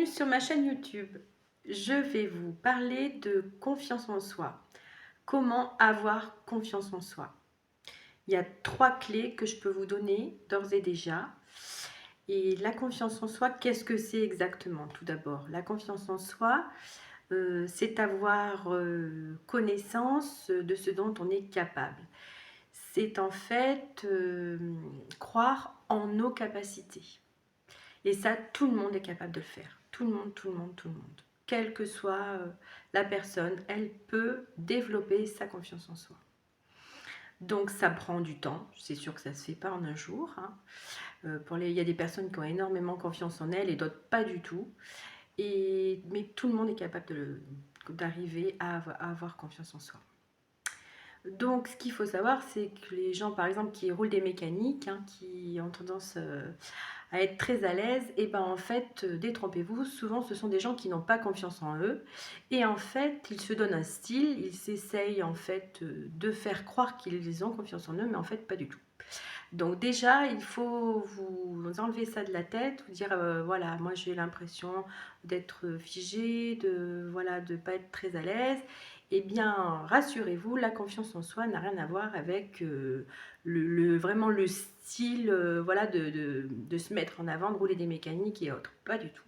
sur ma chaîne YouTube. Je vais vous parler de confiance en soi. Comment avoir confiance en soi? Il y a 3 clés que je peux vous donner d'ores et déjà. Et la confiance en soi, qu'est-ce que c'est exactement? Tout d'abord, la confiance en soi, c'est avoir connaissance de ce dont on est capable. C'est en fait croire en nos capacités. Et ça, tout le monde est capable de le faire. Tout le monde, tout le monde, tout le monde. Quelle que soit la personne, elle peut développer sa confiance en soi. Donc ça prend du temps, c'est sûr que ça ne se fait pas en un jour. Hein. Il y a des personnes qui ont énormément confiance en elles et d'autres pas du tout. Mais tout le monde est capable d'arriver à avoir confiance en soi. Donc ce qu'il faut savoir, c'est que les gens par exemple qui roulent des mécaniques, hein, qui ont tendance à être très à l'aise, et ben en fait, détrompez-vous, souvent ce sont des gens qui n'ont pas confiance en eux, et en fait, ils se donnent un style, ils s'essayent en fait de faire croire qu'ils ont confiance en eux, mais en fait pas du tout. Donc déjà, il faut vous enlever ça de la tête, vous dire voilà, moi j'ai l'impression d'être figé, voilà, de pas être très à l'aise. Eh bien, rassurez-vous, la confiance en soi n'a rien à voir avec vraiment le style voilà, de se mettre en avant, de rouler des mécaniques et autres. Pas du tout.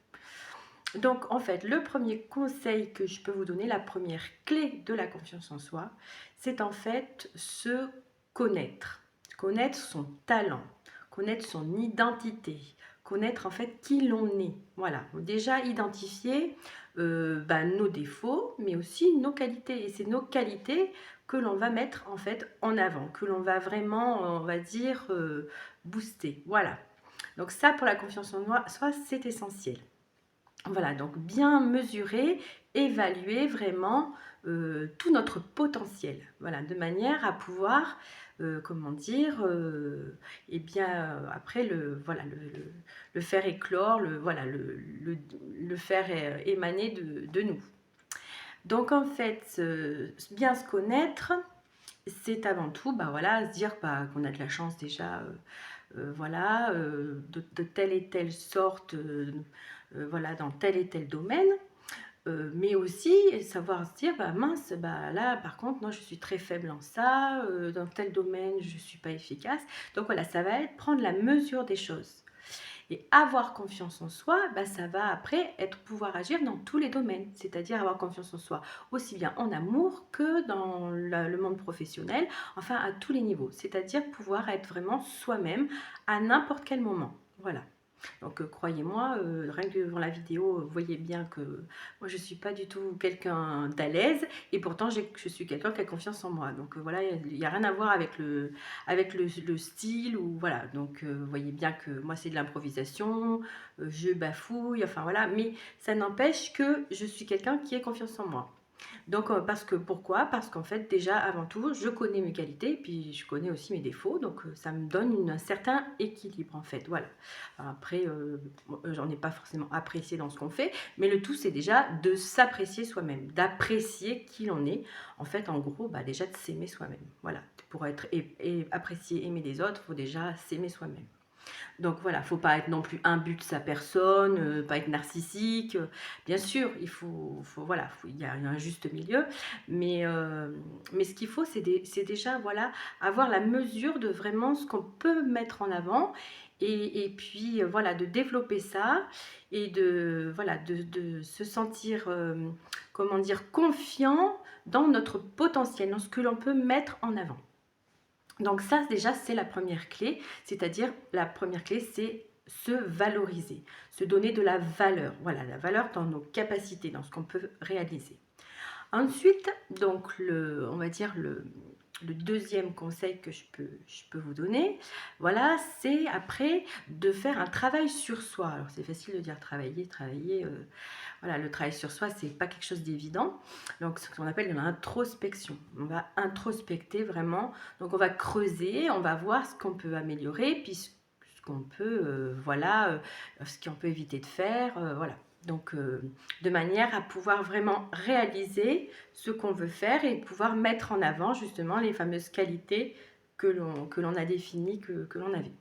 Donc, en fait, le premier conseil que je peux vous donner, la première clé de la confiance en soi, c'est en fait se connaître. Connaître son talent, connaître son identité, connaître en fait qui l'on est. Voilà, déjà identifier nos défauts, mais aussi nos qualités. Et c'est nos qualités que l'on va mettre en fait en avant, que l'on va vraiment, on va dire, booster. Voilà. Donc ça, pour la confiance en soi, c'est essentiel. Voilà, donc bien mesurer, évaluer vraiment tout notre potentiel, voilà, de manière à pouvoir, comment dire, et bien après voilà, le faire éclore, voilà, le faire émaner de nous. Donc en fait, bien se connaître, c'est avant tout, bah voilà, se dire qu'on a de la chance déjà, voilà, de telle et telle sorte, voilà, dans tel et tel domaine, mais aussi savoir se dire, bah mince, bah là par contre, moi je suis très faible en ça, dans tel domaine je ne suis pas efficace. Donc voilà, ça va être prendre la mesure des choses. Et avoir confiance en soi, bah, ça va après pouvoir agir dans tous les domaines, c'est-à-dire avoir confiance en soi, aussi bien en amour que dans le monde professionnel, enfin à tous les niveaux, c'est-à-dire pouvoir être vraiment soi-même à n'importe quel moment. Voilà. Donc croyez-moi, rien que devant la vidéo, vous voyez bien que moi je ne suis pas du tout quelqu'un d'à l'aise, et pourtant je suis quelqu'un qui a confiance en moi. Donc voilà, il n'y a rien à voir avec le style, ou voilà. Donc vous voyez bien que moi c'est de l'improvisation, je bafouille, enfin voilà, mais ça n'empêche que je suis quelqu'un qui a confiance en moi. Donc, pourquoi? Parce qu'en fait, déjà, avant tout, je connais mes qualités, puis je connais aussi mes défauts, donc ça me donne un certain équilibre, en fait, voilà. Alors après, j'en ai pas forcément apprécié dans ce qu'on fait, mais le tout, c'est déjà de s'apprécier soi-même, d'apprécier qui l'on est. En fait, en gros, bah, déjà de s'aimer soi-même, voilà. Pour être apprécié, aimer des autres, il faut déjà s'aimer soi-même. Donc voilà, il ne faut pas être non plus imbu de sa personne, pas être narcissique. Bien sûr, voilà, il y a un juste milieu, mais ce qu'il faut, c'est déjà voilà, avoir la mesure de vraiment ce qu'on peut mettre en avant, et puis voilà, de développer ça, et voilà, de se sentir, comment dire, confiant dans notre potentiel, dans ce que l'on peut mettre en avant. Donc ça, déjà, c'est la première clé, c'est-à-dire la première clé, c'est se valoriser, se donner de la valeur. Voilà, la valeur dans nos capacités, dans ce qu'on peut réaliser. Ensuite, donc, on va dire le deuxième conseil que je peux vous donner, voilà, c'est après de faire un travail sur soi. Alors, c'est facile de dire travailler, voilà, le travail sur soi, c'est pas quelque chose d'évident. Donc, ce qu'on appelle l'introspection. On va introspecter vraiment. Donc, on va creuser, on va voir ce qu'on peut améliorer, puis ce qu'on peut, voilà, ce qu'on peut éviter de faire, voilà. Donc, de manière à pouvoir vraiment réaliser ce qu'on veut faire et pouvoir mettre en avant justement les fameuses qualités que l'on a définies, que l'on avait.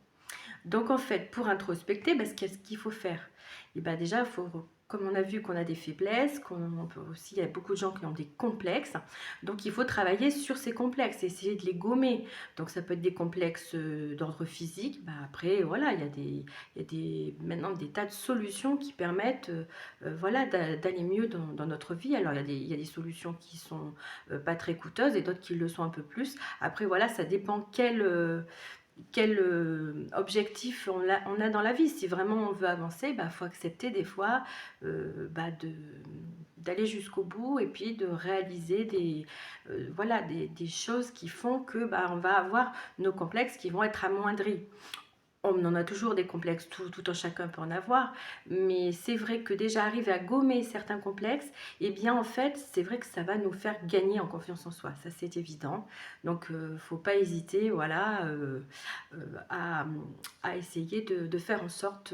Donc, en fait, pour introspecter, qu'est-ce qu'il faut faire? Et bien déjà, il faut comme on a vu qu'on a des faiblesses, qu'on peut aussi, il y a beaucoup de gens qui ont des complexes, donc il faut travailler sur ces complexes, essayer de les gommer. Donc ça peut être des complexes d'ordre physique, bah après voilà, il y a maintenant des tas de solutions qui permettent voilà, d'aller mieux dans notre vie. Alors il y a des solutions qui sont pas très coûteuses et d'autres qui le sont un peu plus. Après voilà, ça dépend quel objectif on a dans la vie. Si vraiment on veut avancer, bah, faut accepter des fois bah, d'aller jusqu'au bout et puis de réaliser voilà, des choses qui font que bah, on va avoir nos complexes qui vont être amoindris. On en a toujours des complexes, tout un chacun peut en avoir, mais c'est vrai que déjà arriver à gommer certains complexes, eh bien en fait, c'est vrai que ça va nous faire gagner en confiance en soi, ça c'est évident. Donc faut pas hésiter, voilà, à, à essayer de faire en sorte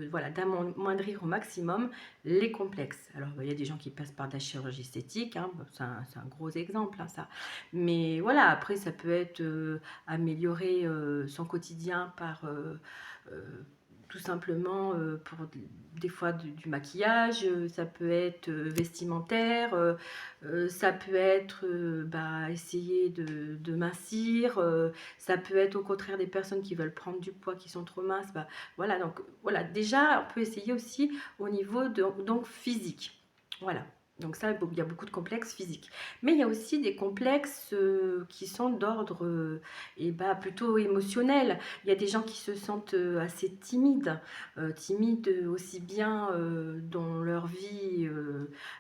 voilà, d'amoindrir au maximum les complexes. Alors il y a des gens qui passent par de la chirurgie esthétique, hein, c'est un gros exemple, hein, ça. Mais voilà, après ça peut être améliorer son quotidien par euh, tout simplement pour des fois du maquillage, ça peut être vestimentaire, ça peut être bah, essayer de mincir, ça peut être au contraire des personnes qui veulent prendre du poids, qui sont trop minces. Bah, voilà, donc voilà, déjà on peut essayer aussi au niveau donc physique. Voilà. Donc ça, il y a beaucoup de complexes physiques. Mais il y a aussi des complexes qui sont d'ordre et bah, plutôt émotionnel. Il y a des gens qui se sentent assez timides aussi bien dans leur vie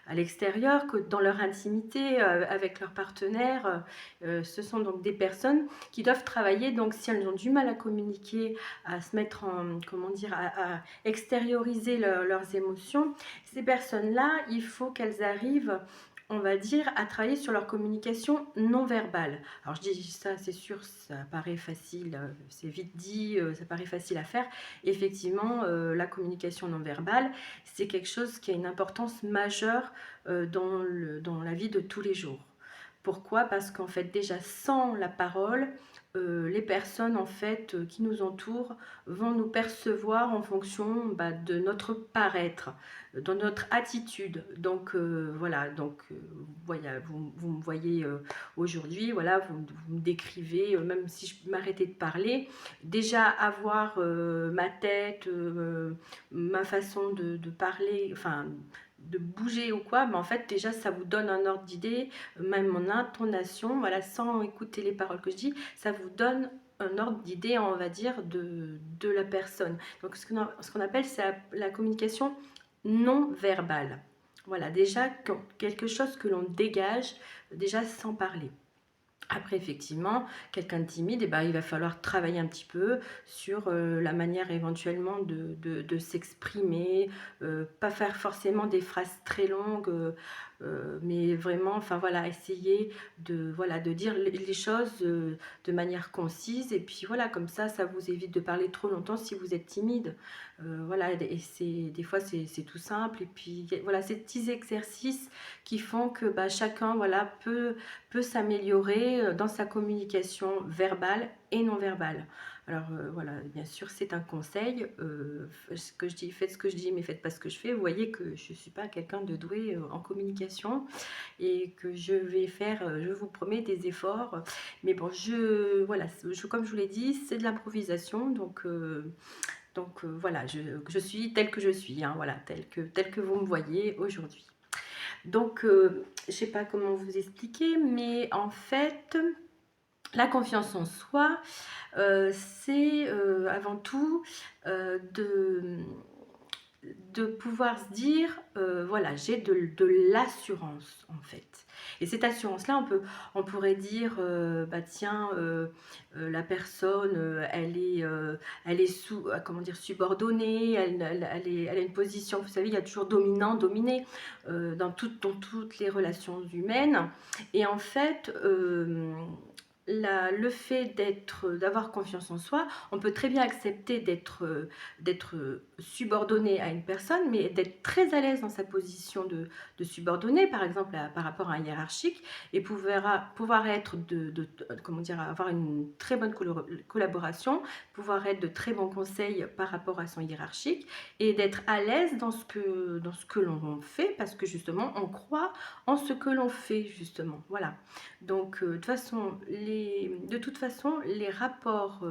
à l'extérieur que dans leur intimité avec leur partenaire. Ce sont donc des personnes qui doivent travailler, donc si elles ont du mal à communiquer, à se mettre en, comment dire, à extérioriser leurs émotions, ces personnes-là, il faut qu'elles arrivent, on va dire, à travailler sur leur communication non verbale. Alors je dis ça, c'est sûr, ça paraît facile, c'est vite dit, ça paraît facile à faire. Effectivement, la communication non verbale, c'est quelque chose qui a une importance majeure dans la vie de tous les jours. Pourquoi? Parce qu'en fait, déjà, sans la parole, les personnes en fait qui nous entourent vont nous percevoir en fonction bah, de notre paraître, de notre attitude. Donc voilà, donc voilà, vous me voyez aujourd'hui, voilà, vous me décrivez, même si je m'arrêtais de parler, déjà avoir ma tête, ma façon de parler, enfin de bouger ou quoi, mais en fait déjà ça vous donne un ordre d'idée, même mon intonation, voilà, sans écouter les paroles que je dis, ça vous donne un ordre d'idée, on va dire, de la personne. Donc ce qu'on appelle c'est la communication non verbale. Voilà, déjà quelque chose que l'on dégage déjà sans parler. Après, effectivement, quelqu'un de timide, eh ben, il va falloir travailler un petit peu sur la manière éventuellement de s'exprimer, pas faire forcément des phrases très longues, mais vraiment, enfin voilà, essayer voilà, de dire les choses de manière concise, et puis voilà, comme ça vous évite de parler trop longtemps si vous êtes timide. Voilà, et des fois c'est tout simple, et puis voilà, ces petits exercices qui font que bah, chacun voilà, peut s'améliorer dans sa communication verbale et non verbale. Alors voilà, bien sûr, c'est un conseil. Ce que je dis, faites ce que je dis, mais faites pas ce que je fais. Vous voyez que je ne suis pas quelqu'un de doué en communication et que je vais faire, je vous promets, des efforts. Mais bon, voilà, comme je vous l'ai dit, c'est de l'improvisation. Donc voilà, je suis telle que je suis, hein, voilà, telle que vous me voyez aujourd'hui. Donc, je ne sais pas comment vous expliquer, mais en fait, la confiance en soi, c'est avant tout de pouvoir se dire, voilà, j'ai de l'assurance en fait. Et cette assurance-là, on pourrait dire, bah tiens, la personne, elle est comment dire, subordonnée, elle a une position, vous savez, il y a toujours dominant, dominé dans toutes les relations humaines. Et en fait, le fait d'avoir confiance en soi, on peut très bien accepter d'être subordonné à une personne, mais d'être très à l'aise dans sa position de subordonné, par exemple par rapport à un hiérarchique, et pouvoir être comment dire, avoir une très bonne collaboration, pouvoir être de très bons conseils par rapport à son hiérarchique, et d'être à l'aise dans ce que l'on fait, parce que justement, on croit en ce que l'on fait, justement. Voilà. Donc, de toute façon, les rapports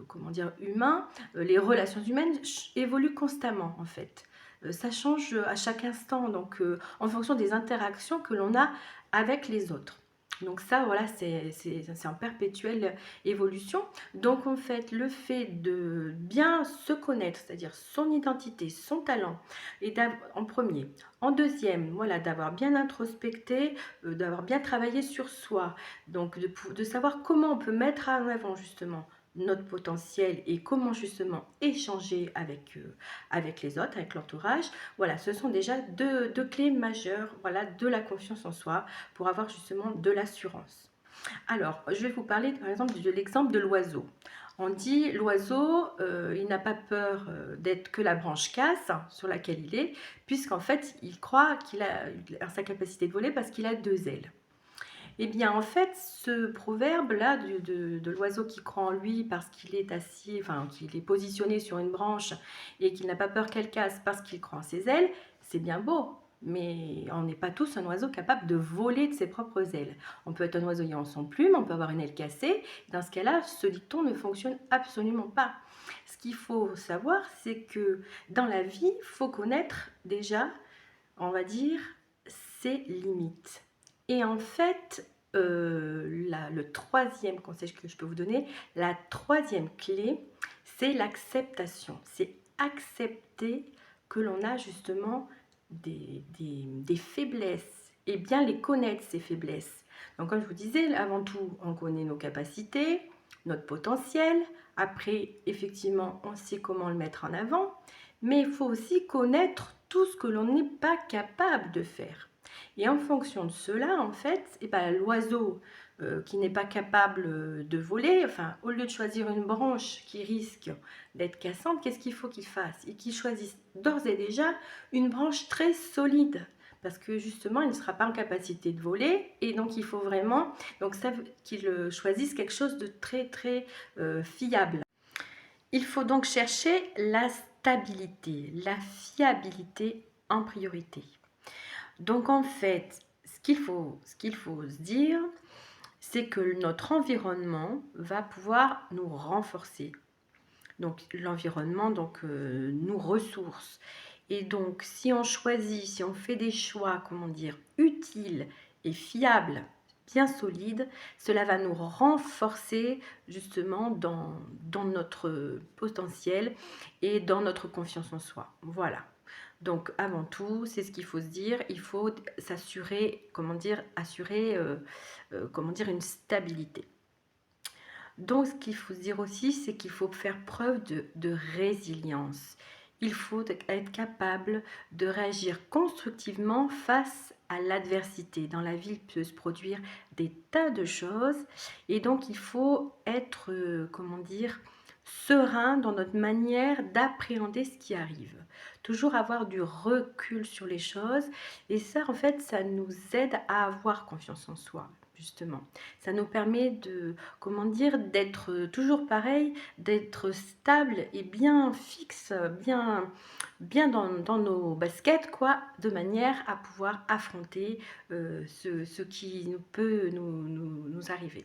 comment dire, humains, les relations humaines évoluent constamment, en fait. Ça change à chaque instant, donc en fonction des interactions que l'on a avec les autres. Donc ça, voilà, c'est en perpétuelle évolution. Donc en fait, le fait de bien se connaître, c'est-à-dire son identité, son talent, et en premier. En deuxième, voilà, d'avoir bien introspecté, d'avoir bien travaillé sur soi. Donc de savoir comment on peut mettre en avant justement notre potentiel et comment justement échanger avec les autres, avec l'entourage. Voilà, ce sont déjà deux clés majeures, voilà, de la confiance en soi pour avoir justement de l'assurance. Alors, je vais vous parler par exemple de l'exemple de l'oiseau. On dit l'oiseau, il n'a pas peur d'être que la branche casse sur laquelle il est, puisqu'en fait, il croit qu'il a sa capacité de voler parce qu'il a deux ailes. Eh bien, en fait, ce proverbe-là de l'oiseau qui croit en lui parce qu'il est assis, enfin, qu'il est positionné sur une branche et qu'il n'a pas peur qu'elle casse parce qu'il croit en ses ailes, c'est bien beau. Mais on n'est pas tous un oiseau capable de voler de ses propres ailes. On peut être un oiseau ayant son plume, on peut avoir une aile cassée. Dans ce cas-là, ce dicton ne fonctionne absolument pas. Ce qu'il faut savoir, c'est que dans la vie, il faut connaître déjà, on va dire, ses limites. Et en fait, le troisième conseil que je peux vous donner, la troisième clé, c'est l'acceptation. C'est accepter que l'on a justement des faiblesses et bien les connaître, ces faiblesses. Donc comme je vous disais, avant tout, on connaît nos capacités, notre potentiel. Après, effectivement, on sait comment le mettre en avant. Mais il faut aussi connaître tout ce que l'on n'est pas capable de faire. Et en fonction de cela, en fait, l'oiseau qui n'est pas capable de voler, enfin, au lieu de choisir une branche qui risque d'être cassante, qu'est-ce qu'il faut qu'il fasse? Et qu'il choisisse d'ores et déjà une branche très solide. Parce que justement, il ne sera pas en capacité de voler. Et donc, il faut vraiment qu'il choisisse quelque chose de très, très fiable. Il faut donc chercher la stabilité, la fiabilité en priorité. Donc en fait, ce qu'il faut se dire, c'est que notre environnement va pouvoir nous renforcer. Donc l'environnement nous ressource. Et donc si on choisit, si on fait des choix, comment dire, utiles et fiables, bien solides, cela va nous renforcer justement dans notre potentiel et dans notre confiance en soi. Voilà. Donc avant tout, c'est ce qu'il faut se dire, il faut s'assurer, comment dire, une stabilité. Donc ce qu'il faut se dire aussi, c'est qu'il faut faire preuve de résilience. Il faut être capable de réagir constructivement face à l'adversité. Dans la vie, il peut se produire des tas de choses et donc il faut être, comment dire, serein dans notre manière d'appréhender ce qui arrive. Toujours avoir du recul sur les choses et ça, en fait, ça nous aide à avoir confiance en soi, justement. Ça nous permet comment dire, d'être toujours pareil, d'être stable et bien fixe, bien dans nos baskets, quoi, de manière à pouvoir affronter ce qui peut nous arriver.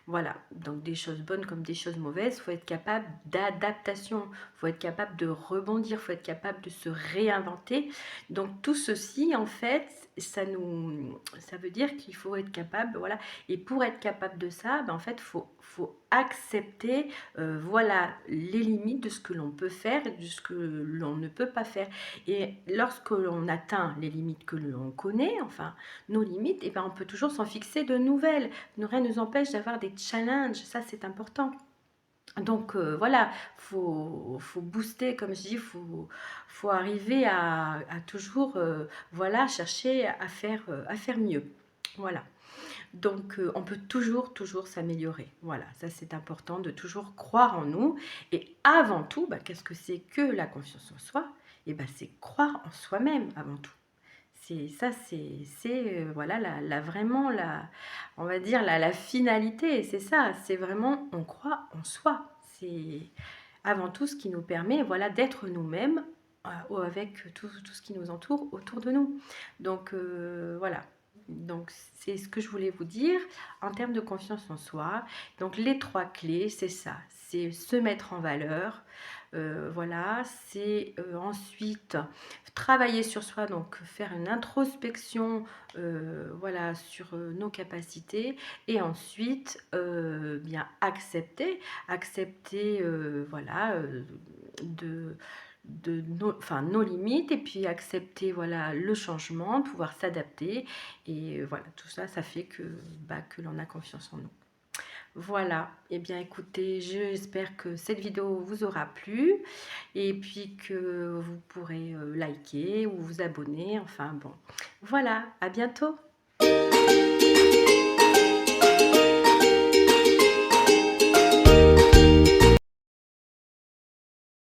Voilà, donc des choses bonnes comme des choses mauvaises, il faut être capable d'adaptation, il faut être capable de rebondir, il faut être capable de se réinventer. Donc tout ceci, en fait, ça veut dire qu'il faut être capable, voilà. Et pour être capable de ça, en fait, faut accepter, voilà, les limites de ce que l'on peut faire et de ce que l'on ne peut pas faire. Et lorsque l'on atteint les limites que l'on connaît, enfin, nos limites, on peut toujours s'en fixer de nouvelles. Rien ne nous empêche d'avoir des challenges, ça c'est important. Donc voilà, faut booster, comme je dis, faut arriver à toujours voilà, chercher à faire mieux. Voilà. Donc, on peut toujours s'améliorer. Voilà, ça c'est important de toujours croire en nous. Et avant tout, bah, qu'est-ce que c'est que la confiance en soi? Et ben, c'est croire en soi-même avant tout. C'est ça, voilà vraiment on va dire la finalité, c'est ça, c'est vraiment on croit en soi. C'est avant tout ce qui nous permet, voilà, d'être nous-mêmes, avec tout ce qui nous entoure autour de nous. Donc, voilà. Donc c'est ce que je voulais vous dire en termes de confiance en soi. Donc les 3 clés, c'est ça, c'est se mettre en valeur, voilà, c'est, ensuite travailler sur soi, donc faire une introspection, voilà, sur, nos capacités et ensuite, bien accepter, voilà, de nos limites et puis accepter, voilà, le changement, pouvoir s'adapter et voilà, tout ça, ça fait que, bah, que l'on a confiance en nous. Voilà, et bien écoutez, j'espère que cette vidéo vous aura plu et puis que vous pourrez liker ou vous abonner, enfin bon. Voilà, à bientôt!